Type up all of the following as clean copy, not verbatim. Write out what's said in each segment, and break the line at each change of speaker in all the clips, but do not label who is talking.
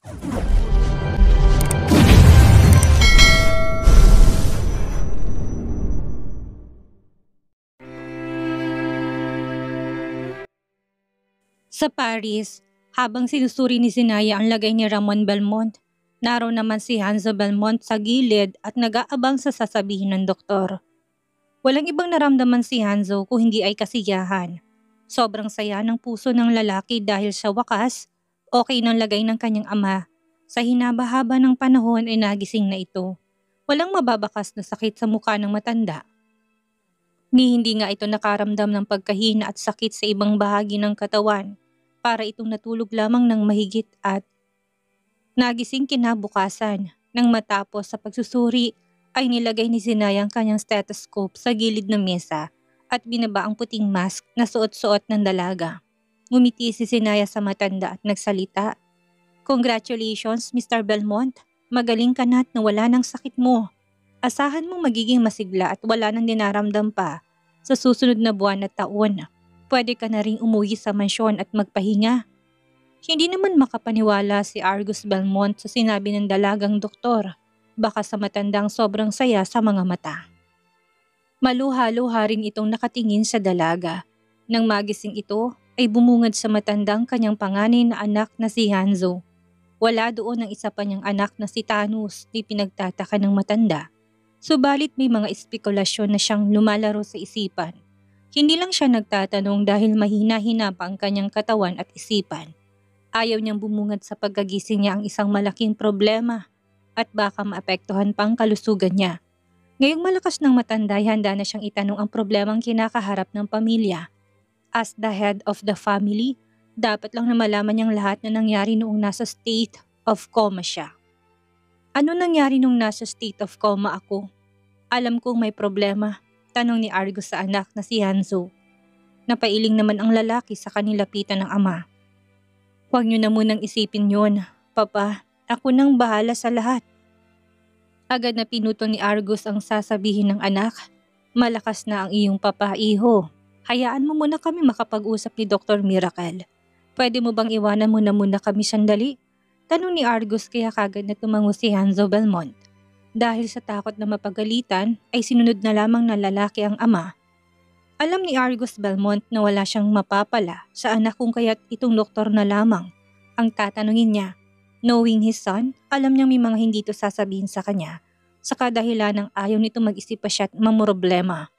Sa Paris, habang sinusuri ni Zinaya ang lagay ni Ramon Belmont, naroon naman si Hanzo Belmont sa gilid at nag-aabang sa sasabihin ng doktor. Walang ibang naramdaman si Hanzo kung hindi ay kasiyahan. Sobrang saya ng puso ng lalaki dahil sa wakas, okay ng lagay ng kanyang ama. Sa hinaba-haba ng panahon ay nagising na ito. Walang mababakas na sakit sa mukha ng matanda. Ni hindi nga ito nakaramdam ng pagkahina at sakit sa ibang bahagi ng katawan. Para itong natulog lamang ng mahigit at nagising kinabukasan. Nang matapos sa pagsusuri ay nilagay ni Zinaya ang kanyang stethoscope sa gilid ng mesa at binaba ang puting mask na suot-suot ng dalaga. Ngumiti si Zinaya sa matanda at nagsalita. "Congratulations, Mr. Belmont. Magaling ka na at nawala ng sakit mo. Asahan mong magiging masigla at wala nang dinaramdam pa sa susunod na buwan at taon. Pwede ka na ring umuwi sa mansyon at magpahinga." Hindi naman makapaniwala si Argus Belmont sa sinabi ng dalagang doktor. Baka sa matandang sobrang saya sa mga mata. Maluha-luha rin itong nakatingin sa dalaga. Nang magising ito ay bumungad sa matandang kanyang panganay na anak na si Hanzo. Wala doon ang isa pa niyang anak na si Thanos, di pinagtataka ng matanda. Subalit may mga espekulasyon na siyang lumalaro sa isipan. Hindi lang siya nagtatanong dahil mahina-hina pa ang kanyang katawan at isipan. Ayaw niyang bumungad sa pagkagising niya ang isang malaking problema at baka maapektuhan pa ang kalusugan niya. Ngayong malakas ng matanda ay handa na siyang itanong ang problemang kinakaharap ng pamilya. As the head of the family, dapat lang na malaman niyang lahat na nangyari noong nasa state of coma siya. "Ano nangyari nung nasa state of coma ako? Alam kong may problema," tanong ni Argus sa anak na si Hanzo. Napailing naman ang lalaki sa kanilapitan ng ama. "Huwag niyo na munang isipin yun, Papa. Ako nang bahala sa lahat." Agad na pinutol ni Argus ang sasabihin ng anak. "Malakas na ang iyong papa, iho. Hayaan mo muna kami makapag-usap ni Dr. Miracle. Pwede mo bang iwanan mo na muna kami sandali?" Tanong ni Argus kaya kagad na tumango si Hanzo Belmont. Dahil sa takot na mapagalitan ay sinunod na lamang ng lalaki ang ama. Alam ni Argus Belmont na wala siyang mapapala sa anak kung kaya't itong doktor na lamang ang tatanungin niya. Knowing his son, alam niyang may mga hindi ito sasabihin sa kanya sa kadahilan ng ayaw nito mag-isip pa siya at mamroblema.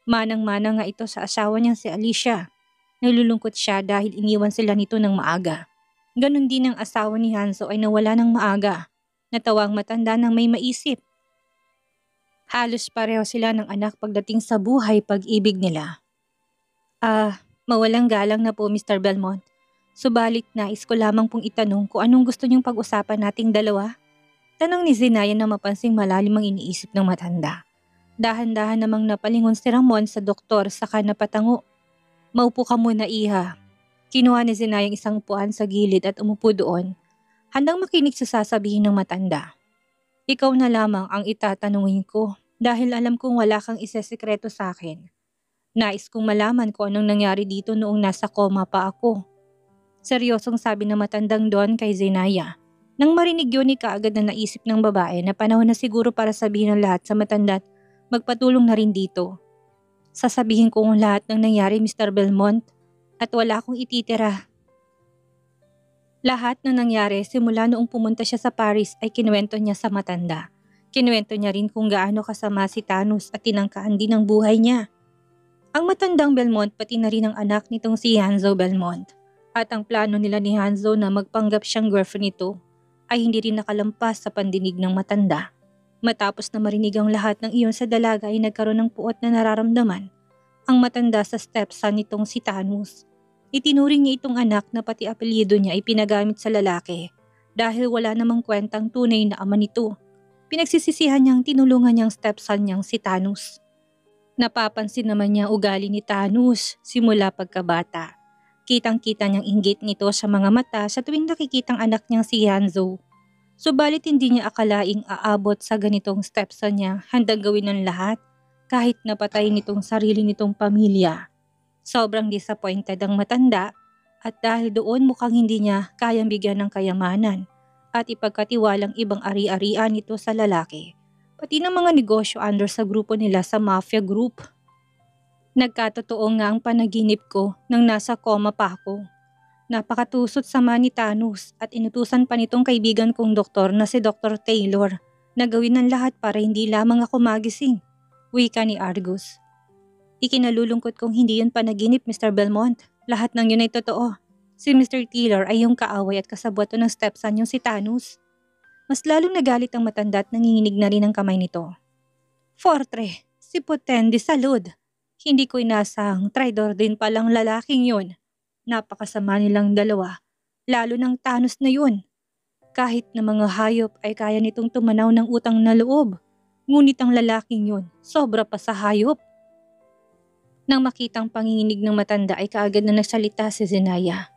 Manang-mana nga ito sa asawa niyang si Alicia. Nalulungkot siya dahil iniwan sila nito ng maaga. Ganon din ang asawa ni Hanzo ay nawala ng maaga. Natawang matanda nang may maisip. Halos pareho sila ng anak pagdating sa buhay pag-ibig nila. Mawalang galang na po, Mr. Belmont. Subalit nais ko lamang pong itanong kung anong gusto niyong pag-usapan nating dalawa. Tanong ni Zinaya na mapansing malalim ang iniisip ng matanda. Dahan-dahan namang napalingon si Ramon sa doktor saka napatango. "Maupo ka muna, iha." Kinuha ni Zinaya ang isang upuan sa gilid at umupo doon. Handang makinig sa sasabihin ng matanda. "Ikaw na lamang ang itatanungin ko dahil alam kong wala kang isesekreto sa akin. Nais kong malaman kung anong nangyari dito noong nasa coma pa ako." Seryosong sabi ng matandang Don kay Zinaya. Nang marinig yun, kaagad na naisip ng babae na panahon na siguro para sabihin ng lahat sa matanda at magpatulong na rin dito. "Sasabihin ko ang lahat ng nangyari, Mr. Belmont, at wala akong ititira." Lahat ng nangyari simula noong pumunta siya sa Paris ay kinuwento niya sa matanda. Kinuwento niya rin kung gaano kasama si Thanos at tinangkaan din ang buhay niya. Ang matandang Belmont pati na rin ang anak nitong si Hanzo Belmont. At ang plano nila ni Hanzo na magpanggap siyang girlfriend nito ay hindi rin nakalampas sa pandinig ng matanda. Matapos na marinig ang lahat ng iyon sa dalaga ay nagkaroon ng puot na nararamdaman ang matanda sa stepson nitong si Thanos. Itinuring niya itong anak na pati apelyido niya ay pinagamit sa lalaki dahil wala namang kwentang tunay na ama nito. Pinagsisisihan niyang tinulungan niyang stepson niyang si Thanos. Napapansin naman niya ugali ni Thanos simula pagkabata. Kitang-kita niyang inggit nito sa mga mata sa tuwing nakikitang anak niyang si Hanzo. Subalit hindi niya akalaing aabot sa ganitong stepson niya, handang gawin ng lahat kahit napatay nitong sarili nitong pamilya. Sobrang disappointed ang matanda at dahil doon mukhang hindi niya kayang bigyan ng kayamanan at ipagkatiwalang ibang ari-arian ito sa lalaki, pati ng mga negosyo under sa grupo nila sa mafia group. Nagkatotoo nga ang panaginip ko nang nasa coma pa ako. Napakatusot sama ni Thanos at inutusan pa nitong kaibigan kong doktor na si Dr. Taylor na gawin ng lahat para hindi lamang ako magising, wika ni Argus. Ikinalulungkot kong hindi yun panaginip, Mr. Belmont. Lahat ng yun ay totoo. Si Mr. Taylor ay yung kaaway at kasabwato ng stepson yung si Thanos. Mas lalong nagalit ang matanda at nanginginig na rin ang kamay nito. Fortre, si Putendi Salud. Hindi ko inasang traidor din palang lalaking yun. Napakasama nilang dalawa, lalo ng Thanos na yun. Kahit na mga hayop ay kaya nitong tumanaw ng utang na loob. Ngunit ang lalaking yun, sobra pa sa hayop. Nang makitang panginginig ng matanda ay kaagad na nagsalita si Zenaya.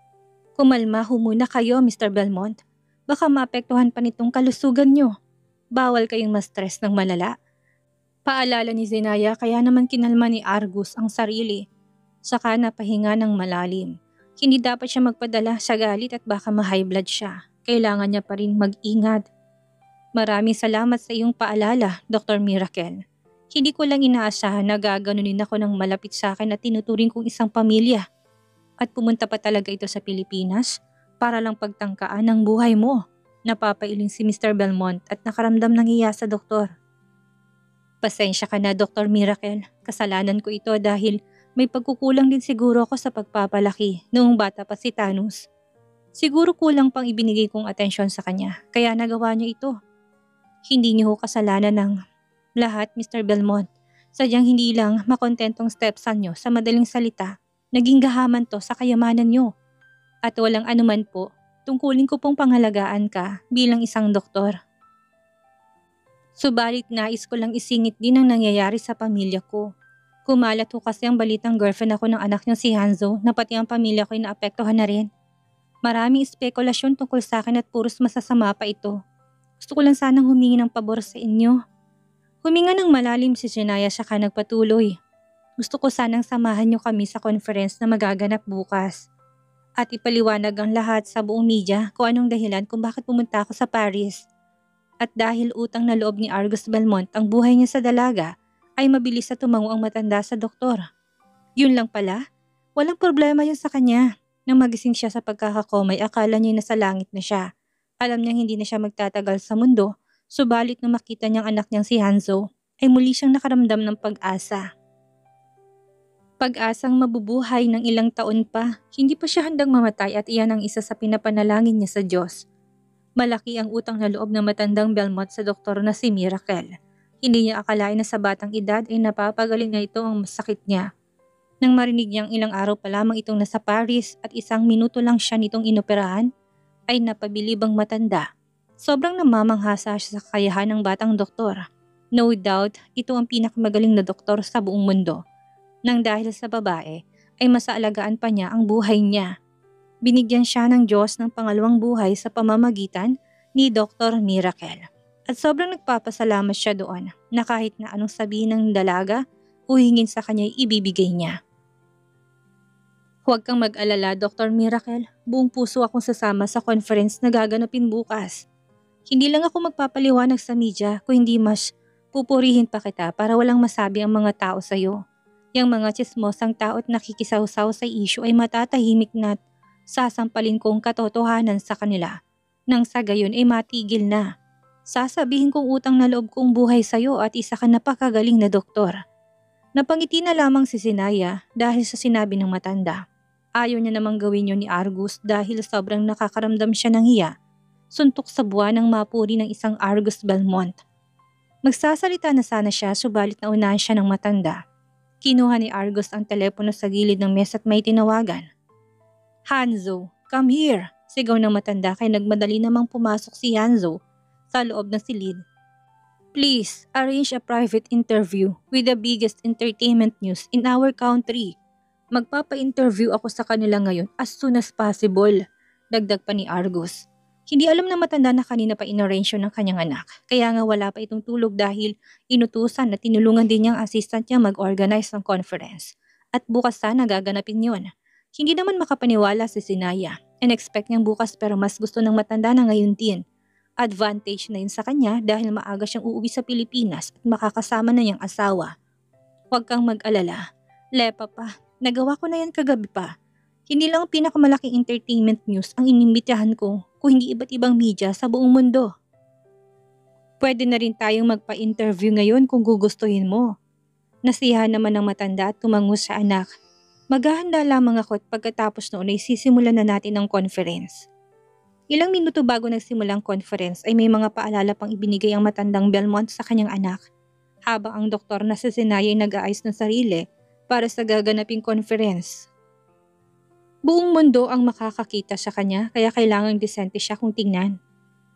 Kumalma ho muna kayo, Mr. Belmont. Baka maapektuhan pa nitong kalusugan nyo. Bawal kayong ma-stress ng malala. Paalala ni Zenaya kaya naman kinalma ni Argus ang sarili. Saka napahinga ng malalim. Hindi dapat siya magpadala sa galit at baka ma-high blood siya. Kailangan niya pa rin mag-ingat. Maraming salamat sa iyong paalala, Dr. Miracle. Hindi ko lang inaasahan na gaganunin ako ng malapit sa akin at tinuturing kong isang pamilya. At pumunta pa talaga ito sa Pilipinas para lang pagtangkaan ng buhay mo. Napapailing si Mr. Belmont at nakaramdam ng iya sa doktor. Pasensya ka na, Dr. Miracle. Kasalanan ko ito dahil may pagkukulang din siguro ako sa pagpapalaki noong bata pa si Thanos. Siguro kulang pang ibinigay kong atensyon sa kanya, kaya nagawa niya ito. Hindi niyo ho kasalanan ng lahat, Mr. Belmont. Sadyang hindi lang makontentong stepson niyo sa madaling salita. Naging gahaman to sa kayamanan niyo. At walang anuman po, tungkulin ko pong pangalagaan ka bilang isang doktor. Subalit nais ko lang isingit din ang nangyayari sa pamilya ko. Kumalat ho kasi ang balitang girlfriend ako ng anak niyo si Hanzo na pati ang pamilya ko ay naapektuhan na rin. Maraming espekulasyon tungkol sa akin at puros masasama pa ito. Gusto ko lang sanang humingi ng pabor sa inyo. Huminga ng malalim si Jenaya saka nagpatuloy. Gusto ko sanang samahan niyo kami sa conference na magaganap bukas. At ipaliwanag ang lahat sa buong media kung anong dahilan kung bakit pumunta ako sa Paris. At dahil utang na loob ni Argus Belmont ang buhay niya sa dalaga, ay mabilis na tumango ang matanda sa doktor. Yun lang pala, walang problema yun sa kanya. Nang magising siya sa pagkakakomay, akala niya nasa langit na siya. Alam niyang hindi na siya magtatagal sa mundo, subalit nang makita niyang anak niyang si Hanzo, ay muli siyang nakaramdam ng pag-asa. Pag-asang mabubuhay ng ilang taon pa, hindi pa siya handang mamatay at iyan ang isa sa pinapanalangin niya sa Diyos. Malaki ang utang na loob ng matandang Belmont sa doktor na si Miracle. Hindi niya akalain na sa batang edad ay napapagaling na ito ang masakit niya. Nang marinig niyang ilang araw pa lamang itong nasa Paris at 1 minuto lang siya nitong inoperahan, ay napabilib ang matanda. Sobrang namamanghasa siya sa kakayahan ng batang doktor. No doubt, ito ang pinakamagaling na doktor sa buong mundo. Nang dahil sa babae, ay masaalagaan pa niya ang buhay niya. Binigyan siya ng Diyos ng pangalawang buhay sa pamamagitan ni Dr. Miracle. At sobrang nagpapasalamat siya doon na kahit na anong sabihin ng dalaga o hingin sa kanya ibibigay niya. Huwag kang mag-alala, Dr. Miracle. Buong puso akong sasama sa conference na gaganapin bukas. Hindi lang ako magpapaliwanag sa media kung hindi mas pupurihin pa kita para walang masabi ang mga tao sa iyo. Yang mga tsismosang tao at nakikisawsaw sa issue ay matatahimik na sasampalin kong katotohanan sa kanila. Nang sa gayon ay matigil na. Sasabihin kong utang na loob kong buhay sa iyo at isa ka napakagaling na doktor. Napangiti na lamang si Zenaya dahil sa sinabi ng matanda. Ayaw niya namang gawin yun ni Argus dahil sobrang nakakaramdam siya ng hiya. Suntok sa buwan ng mapuri ng isang Argus Belmont. Magsasalita na sana siya subalit naunahan siya ng matanda. Kinuha ni Argus ang telepono sa gilid ng mesa at may tinawagan. Hanzo, come here! Sigaw ng matanda kay nagmadali namang pumasok si Hanzo sa loob ng silid. Please, arrange a private interview with the biggest entertainment news in our country. Magpapa-interview ako sa kanila ngayon as soon as possible, dagdag pa ni Argus. Hindi alam ng matanda na kanina pa inarrange ng kanyang anak, kaya nga wala pa itong tulog dahil inutusan na tinulungan din niyang assistant niya mag-organize ng conference. At bukas sana gaganapin yon. Hindi naman makapaniwala si Zenaya and expect niyang bukas pero mas gusto ng matanda na ngayon din. Advantage na yun sa kanya dahil maaga siyang uuwi sa Pilipinas at makakasama na niyang asawa. Huwag kang mag-alala. Lepa pa, nagawa ko na yan kagabi pa. Hindi lang ang pinakamalaking entertainment news ang inimbitahan ko kung hindi iba't ibang media sa buong mundo. Pwede na rin tayong magpa-interview ngayon kung gugustuhin mo. Nasiyahan naman ng matanda at tumango sa anak. Maghahanda lamang ako at pagkatapos noon ay sisimulan na natin ang conference. Ilang minuto bago nagsimula ang conference ay may mga paalala pang ibinigay ang matandang Belmont sa kanyang anak. Habang ang doktor na si Sinaya ay nag-aayos ng sarili para sa gaganaping conference. Buong mundo ang makakakita sa kanya kaya kailangang disente siya kung tingnan.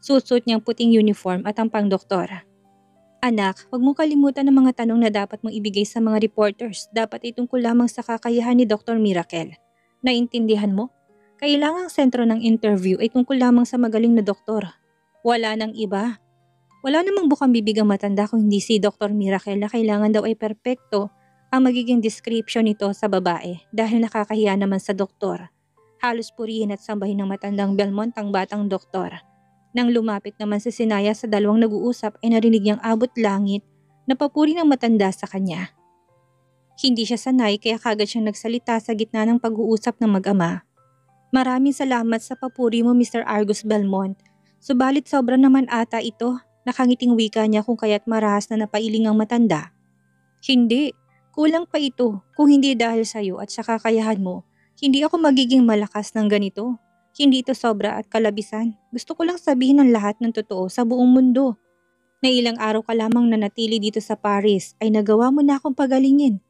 Susuot niyang puting uniform at ang pang-doktor. Anak, huwag mong kalimutan ang mga tanong na dapat mong ibigay sa mga reporters. Dapat ay tungkol lamang sa kakayahan ni Dr. Miracle. Naintindihan mo? Kailangang sentro ng interview ay tungkol lamang sa magaling na doktor. Wala nang iba. Wala namang bukang bibig ang matanda kung hindi si Dr. Miracle na kailangan daw ay perpekto ang magiging description nito sa babae dahil nakakahiya naman sa doktor. Halos purihin at sambahin ng matandang Belmont ang batang doktor. Nang lumapit naman si Sinaya sa dalawang nag-uusap ay narinig niyang abot langit na papuri ng matanda sa kanya. Hindi siya sanay kaya kagad siyang nagsalita sa gitna ng pag-uusap ng mag-ama. Maraming salamat sa papuri mo Mr. Argus Belmont. Subalit sobra naman ata ito. Nakangiting wika niya kung kaya't marahas na napailing ang matanda. Hindi, kulang pa ito. Kung hindi dahil sa iyo at sa kakayahan mo, hindi ako magiging malakas ng ganito. Hindi ito sobra at kalabisan. Gusto ko lang sabihin ang lahat ng totoo sa buong mundo. Na ilang araw ka lamang nanatili dito sa Paris ay nagawa mo na akong pagalingin.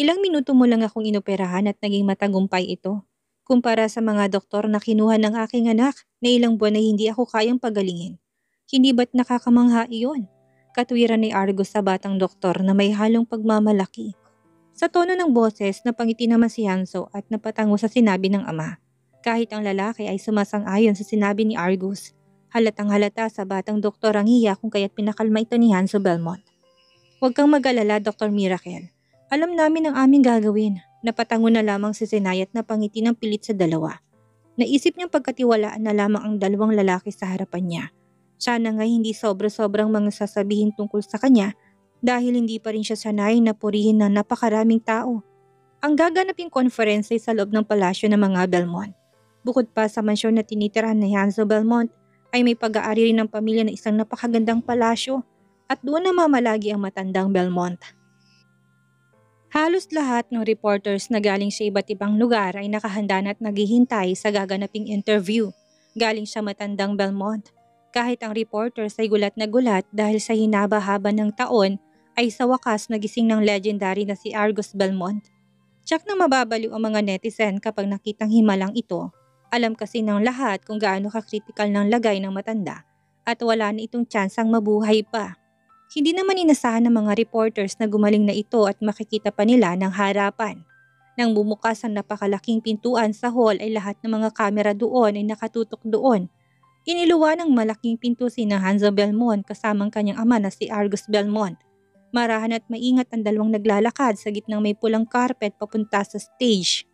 Ilang minuto mo lang akong inoperahan at naging matagumpay ito. Kumpara sa mga doktor na kinuha ng aking anak na ilang buwan na hindi ako kayang pagalingin. Hindi ba't nakakamangha iyon? Katwiran ni Argus sa batang doktor na may halong pagmamalaki. Sa tono ng boses, napangiti naman si Hanso at napatango sa sinabi ng ama. Kahit ang lalaki ay sumasang-ayon sa sinabi ni Argus, halatang halata sa batang doktor ang hiya kung kaya't pinakalma ito ni Hanso Belmont. Huwag kang mag-alala, Dr. Miracle. Alam namin ang aming gagawin. Napatango na lamang si Sinaya at napangiti ng pilit sa dalawa. Naisip niyang pagkatiwalaan na lamang ang dalawang lalaki sa harapan niya. Sana nga hindi sobra-sobrang mga sasabihin tungkol sa kanya dahil hindi pa rin siya sanay na purihin ng napakaraming tao. Ang gaganaping conference ay sa loob ng palasyo ng mga Belmont. Bukod pa sa mansyon na tinitirahan ni Hanso Belmont ay may pag-aari rin ng pamilya na isang napakagandang palasyo at doon na mamalagi ang matandang Belmont. Halos lahat ng reporters na galing sa iba't ibang lugar ay nakahanda na at naghihintay sa gaganaping interview galing sa matandang Belmont. Kahit ang reporters ay gulat na gulat dahil sa hinaba-haba ng taon ay sa wakas nagising ng legendary na si Argus Belmont. Tsak na mababaliw ang mga netizen kapag nakitang himalang ito. Alam kasi ng lahat kung gaano ka-critical ng lagay ng matanda at wala na itong tsansang mabuhay pa. Hindi naman inasahan ng mga reporters na gumaling na ito at makikita pa nila ng harapan. Nang bumukas ang napakalaking pintuan sa hall ay lahat ng mga kamera doon ay nakatutok doon. Iniluwa ng malaking pinto si Hanso Belmont kasamang kanyang ama na si Argus Belmont. Marahan at maingat ang dalawang naglalakad sa gitnang may pulang carpet papunta sa stage.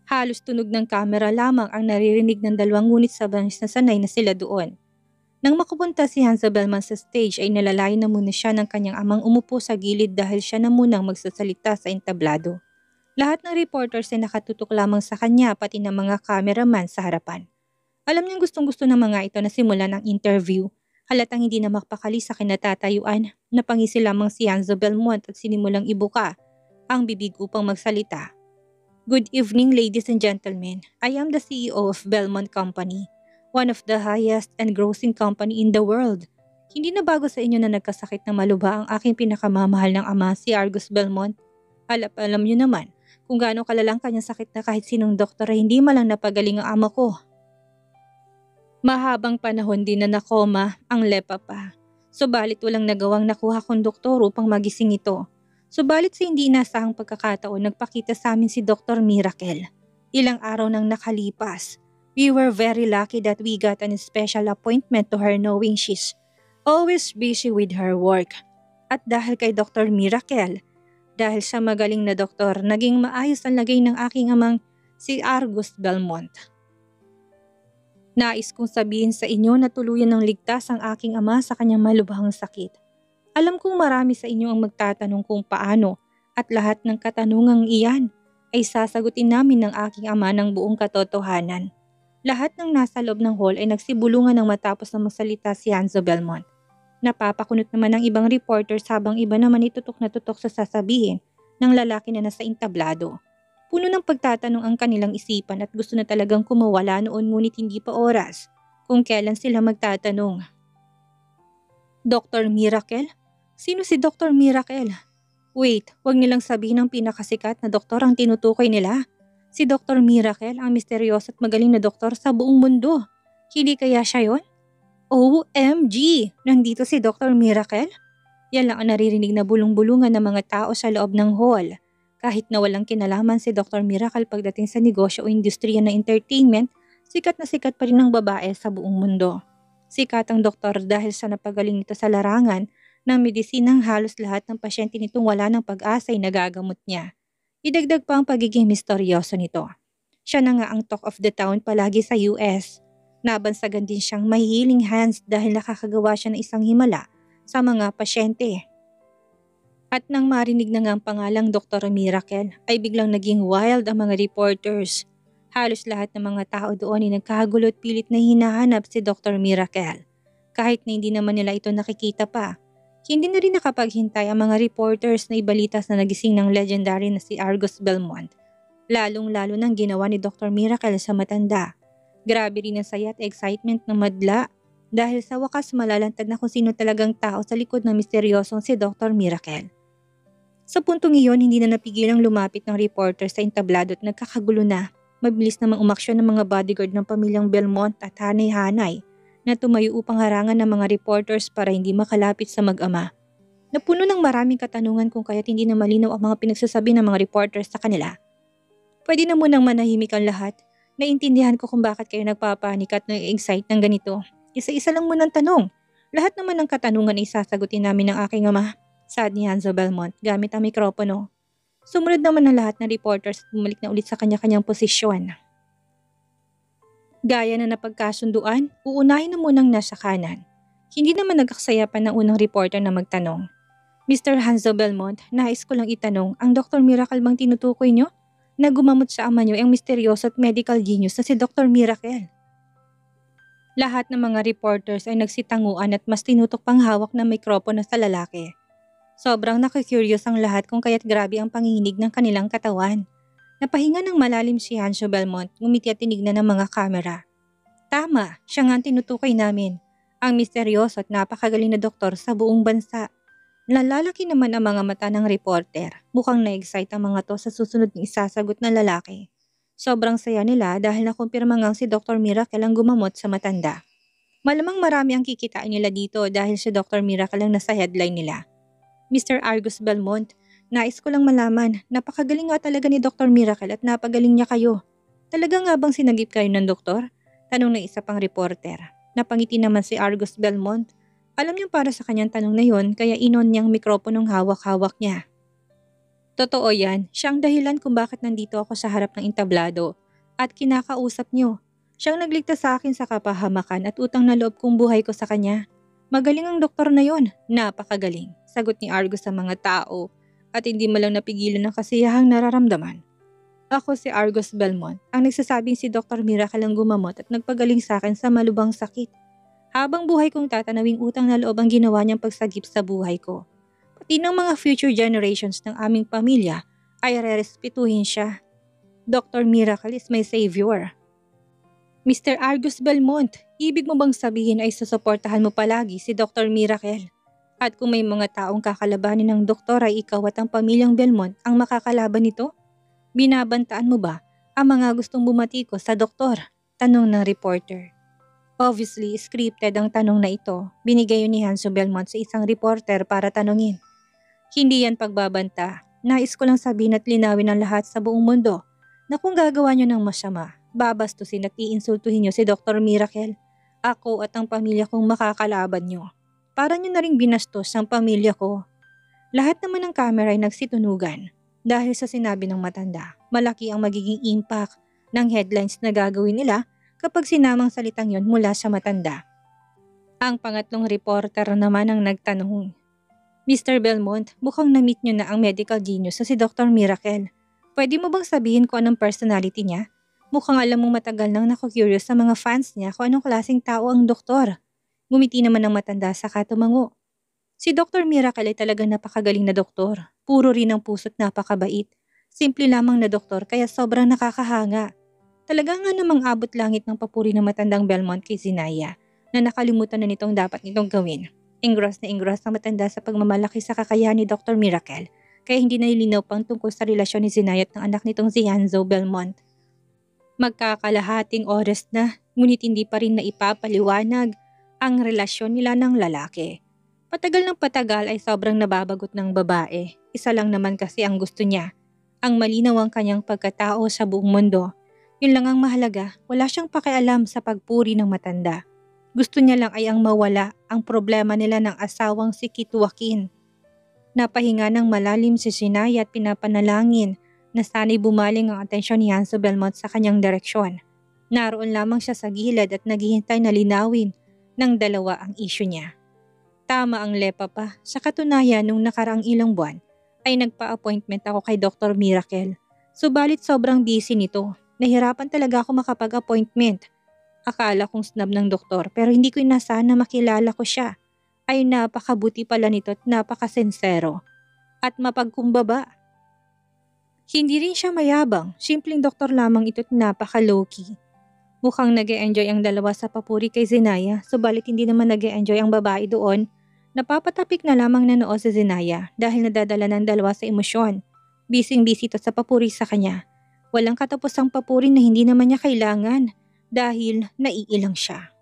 Halos tunog ng kamera lamang ang naririnig ng dalawang ngunit sabay na sanay na sila doon. Nang makapunta si Hanso Belmont sa stage ay nalalayan na muna siya ng kanyang amang umupo sa gilid dahil siya na munang magsasalita sa entablado. Lahat ng reporters ay nakatutok lamang sa kanya pati ng mga cameraman sa harapan. Alam niyang gustong-gusto ng mga ito na simulan ang interview. Halatang hindi na makapakali sa kinatatayuan. Napangisi lamang si Hanso Belmont at sinimulang ibuka ang bibig upang magsalita. Good evening ladies and gentlemen. I am the CEO of Belmont Company, one of the highest and grossing company in the world. Hindi na bago sa inyo na nagkasakit ng malubha ang aking pinakamamahal ng ama si Argus Belmont. Alam niyo naman kung gaano kalalang kanyang sakit na kahit sinong doktor ay hindi malang napagaling ang ama ko. Mahabang panahon din na nakoma ang lepa pa. Subalit walang nagawang nakuha kong doktor upang magising ito. Subalit sa hindi inasahang pagkakataon nagpakita sa amin si Dr. Miracle. Ilang araw nang nakalipas. We were very lucky that we got an special appointment to her knowing she's always busy with her work. At dahil kay Dr. Miracle, dahil sa magaling na doktor, naging maayos ang lagay ng aking amang si Argus Belmont. Nais kong sabihin sa inyo na tuluyan ng ligtas ang aking ama sa kanyang malubhang sakit. Alam kong marami sa inyo ang magtatanong kung paano at lahat ng katanungang iyan ay sasagutin namin ng aking ama ng buong katotohanan. Lahat ng nasa loob ng hall ay nagsibulungan ng matapos na magsalita si Hanzo Belmont. Napapakunot naman ng ibang reporters habang iba naman itutok na tutok sa sasabihin ng lalaki na nasa entablado. Puno ng pagtatanong ang kanilang isipan at gusto na talagang kumawala noon ngunit hindi pa oras kung kailan sila magtatanong. Dr. Miracle? Sino si Dr. Miracle? Wait, wag nilang sabihin ng pinakasikat na doktor ang tinutukoy nila. Si Dr. Miracle ang misteryoso at magaling na doktor sa buong mundo. Hindi kaya siya yon? OMG! Nandito si Dr. Miracle? Yan lang ang naririnig na bulong-bulungan ng mga tao sa loob ng hall. Kahit na walang kinalaman si Dr. Miracle pagdating sa negosyo o industriya ng entertainment, sikat na sikat pa rin ang babae sa buong mundo. Sikat ang doktor dahil sa napagaling nito sa larangan ng medisinang halos lahat ng pasyente nitong wala ng pag-asa ay nagagamot niya. Idagdag pa ang pagiging misteryoso nito. Siya na nga ang talk of the town palagi sa US. Nabansagan din siyang may healing hands dahil nakakagawa siya ng isang himala sa mga pasyente. At nang marinig na nga ang pangalang Dr. Miracle ay biglang naging wild ang mga reporters. Halos lahat ng mga tao doon ay nagkagulo at pilit na hinahanap si Dr. Miracle. Kahit na hindi naman nila ito nakikita pa. Hindi na rin nakapaghintay ang mga reporters na ibalitas na nagising ng legendary na si Argus Belmont. Lalong-lalo nang ginawa ni Dr. Miracle sa matanda. Grabe rin ang saya at excitement ng madla dahil sa wakas malalantad na kung sino talagang tao sa likod ng misteryosong si Dr. Miracle. Sa puntong iyon, hindi na napigilang lumapit ng reporter sa entablado at nagkakagulo na. Mabilis namang umaksyon ng mga bodyguard ng pamilyang Belmont at hanay-hanay na tumayo upang harangan ng mga reporters para hindi makalapit sa mag-ama. Napuno ng maraming katanungan kung kaya't hindi na malinaw ang mga pinagsasabi ng mga reporters sa kanila. Pwede na munang manahimik ang lahat. Naintindihan ko kung bakit kayo nagpapanik at nag-excite ng ganito. Isa-isa lang munang tanong. Lahat naman ng katanungan ay sasagutin namin ng aking ama. Saad ni Hanzo Belmont gamit ang mikropono. Sumunod naman ang lahat ng reporters at bumalik na ulit sa kanya-kanyang posisyon. Gaya na napagkasunduan, uunahin na munang nasa kanan. Hindi naman nag-aksaya pa ng unang reporter na magtanong. Mr. Hanzo Belmont, nais ko lang itanong, ang Dr. Miracle bang tinutukoy nyo? Na gumamot sa ama nyo ang misteryoso at medical genius na si Dr. Miracle. Lahat ng mga reporters ay nagsitanguan at mas tinutok pang hawak ng mikropono sa lalaki. Sobrang nakakurious ang lahat kung kaya't grabe ang panginginig ng kanilang katawan. Napahinga ng malalim si Hanzo Belmont, ngumiti at tinignan ng mga kamera. Tama, siya nga ang tinutukoy namin. Ang misteryoso at napakagaling na doktor sa buong bansa. Nalalaki naman ang mga mata ng reporter. Mukhang na-excite ang mga to sa susunod ng isasagot na lalaki. Sobrang saya nila dahil nakumpirma ngang si Dr. Miracle ang gumamot sa matanda. Malamang marami ang kikitain nila dito dahil si Dr. Miracle ang nasa headline nila. Mr. Argus Belmont, nais ko lang malaman, napakagaling nga talaga ni Dr. Miracle at napagaling niya kayo. Talaga nga bang sinagip kayo ng doktor? Tanong ng isa pang reporter. Napangiti naman si Argus Belmont. Alam niyang para sa kanyang tanong na yon kaya inon niyang mikroponong hawak-hawak niya. Totoo yan, siyang dahilan kung bakit nandito ako sa harap ng entablado at kinakausap niyo. Siyang nagligtas sa akin sa kapahamakan at utang na loob kong buhay ko sa kanya. Magaling ang doktor na yon, napakagaling. Sagot ni Argus sa mga tao at hindi malang napigilan ng kasiyahang nararamdaman. Ako si Argus Belmont, ang nagsasabing si Dr. Miracle ang gumamot at nagpagaling sa akin sa malubhang sakit. Habang buhay kong tatanawing utang na loob ang ginawa niyang pagsagip sa buhay ko. Pati ng mga future generations ng aming pamilya ay rerespetuhin siya. Dr. Miracle is my savior. Mr. Argus Belmont, ibig mo bang sabihin ay susuportahan mo palagi si Dr. Miracle? At kung may mga taong kakalabanin ng doktor ay ikaw at ang pamilyang Belmont ang makakalaban nito? Binabantaan mo ba ang mga gustong bumatiko sa doktor? Tanong ng reporter. Obviously, scripted ang tanong na ito. Binigay yun ni Hanzo Belmont sa isang reporter para tanungin. Hindi yan pagbabanta. Nais ko lang sabihin at linawin ng lahat sa buong mundo na kung gagawa nyo ng masama, babastusin at iinsultuhin nyo si Dr. Miracle. Ako at ang pamilya kong makakalaban nyo. Para nyo na ring binastos ang pamilya ko. Lahat naman ng kamera ay nagsitunugan. Dahil sa sinabi ng matanda, malaki ang magiging impact ng headlines na gagawin nila kapag sinamang salitang yon mula sa matanda. Ang pangatlong reporter naman ang nagtanong, Mr. Belmont, mukhang na-meet niyo na ang medical genius na si Dr. Miracle. Pwede mo bang sabihin kung anong personality niya? Mukhang alam mong matagal nang naku-curious sa mga fans niya kung anong klaseng tao ang doktor. Ngumiti naman ang matanda sa katumango. Si Dr. Miracle ay talagang napakagaling na doktor. Puro rin ang puso't napakabait. Simple lamang na doktor kaya sobrang nakakahanga. Talaga nga namang abot langit ng papuri ng matandang Belmont kay Zinaya na nakalimutan na nitong dapat nitong gawin. Engross na engross ang matanda sa pagmamalaki sa kakayahan ni Dr. Miracle kaya hindi nalilinaw pang tungkol sa relasyon ni Zinaya at ng anak nitong si Hanzo Belmont. Magkakalahating oras na ngunit hindi pa rin naipapaliwanag ang relasyon nila ng lalaki. Patagal ng patagal ay sobrang nababagot ng babae. Isa lang naman kasi ang gusto niya. Ang malinaw ang kanyang pagkatao sa buong mundo. Yun lang ang mahalaga, wala siyang pakialam sa pagpuri ng matanda. Gusto niya lang ay ang mawala ang problema nila ng asawang si Kit Joaquin. Napahinga ng malalim si Zinaya at pinapanalangin na sana'y bumaling ang atensyon ni Hanzo Belmont sa kanyang direksyon. Naroon lamang siya sa gilid at naghihintay na linawin ng dalawa ang isyu niya. Tama ang lepa pa. Sa katunayan, nung nakaraang ilang buwan ay nagpa-appointment ako kay Dr. Miracle. Subalit sobrang busy nito. Nahirapan talaga ako makapag-appointment. Akala kong snub ng doktor pero hindi ko inasahan na makilala ko siya. Ay napakabuti pala nito at napakasensero. At mapagkumbaba. Hindi rin siya mayabang. Simpleng doktor lamang ito at napaka-low-key. Mukhang nag-e-enjoy ang dalawa sa papuri kay Zinaya. Subalit hindi naman nag-e-enjoy ang babae doon. Napapatapik na lamang na noo si Zinaya dahil nadadala ng dalawa sa emosyon. Bising-busy ito sa papuri sa kanya. Walang katapusang papuri na hindi naman niya kailangan dahil naiilang siya.